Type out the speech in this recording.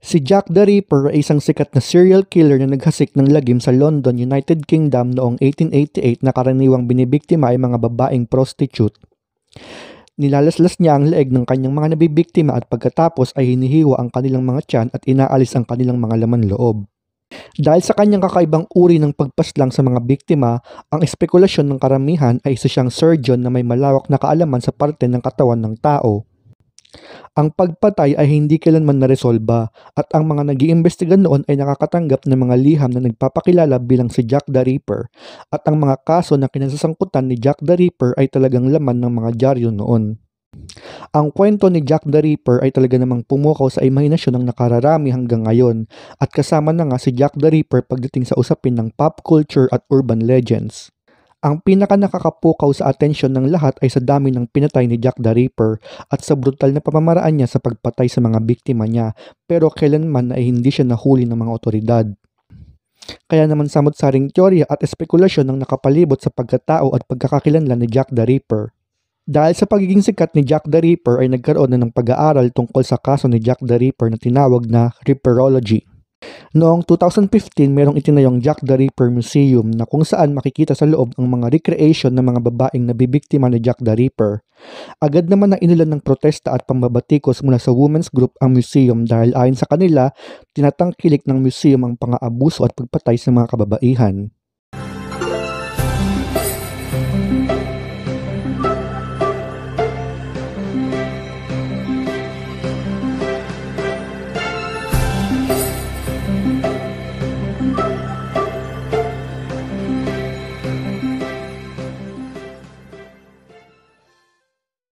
Si Jack the Ripper ay isang sikat na serial killer na naghasik ng lagim sa London, United Kingdom noong 1888 na karaniwang binibiktima ay mga babaeng prostitute. Nilalaslas niya ang leeg ng kanyang mga nabibiktima at pagkatapos ay hinihiwa ang kanilang mga tiyan at inaalis ang kanilang mga laman loob. Dahil sa kanyang kakaibang uri ng pagpaslang sa mga biktima, ang espekulasyon ng karamihan ay isa siyang surgeon na may malawak na kaalaman sa parte ng katawan ng tao. Ang pagpatay ay hindi kailanman naresolba at ang mga nag-iimbestiga noon ay nakakatanggap ng mga liham na nagpapakilala bilang si Jack the Ripper at ang mga kaso na kinasasangkutan ni Jack the Ripper ay talagang laman ng mga dyaryo noon. Ang kwento ni Jack the Ripper ay talaga namang pumukaw sa imahinasyon ng nakararami hanggang ngayon at kasama na nga si Jack the Ripper pagdating sa usapin ng pop culture at urban legends. Ang pinaka nakakapukaw sa atensyon ng lahat ay sa dami ng pinatay ni Jack the Ripper at sa brutal na pamamaraan niya sa pagpatay sa mga biktima niya, pero kailanman ay hindi siya nahuli ng mga otoridad. Kaya naman samot-saring teorya at espekulasyon ang nakapalibot sa pagkatao at pagkakakilanlan ni Jack the Ripper. Dahil sa pagiging sikat ni Jack the Ripper ay nagkaroon na ng pag-aaral tungkol sa kaso ni Jack the Ripper na tinawag na Ripperology. Noong 2015, merong itinayong Jack the Ripper Museum na kung saan makikita sa loob ang mga recreation ng mga babaeng nabibiktima ni Jack the Ripper. Agad naman na inilan ng protesta at pambabatikos mula sa women's group ang museum dahil ayon sa kanila, tinatangkilik ng museum ang pang-aabuso at pagpatay sa mga kababaihan.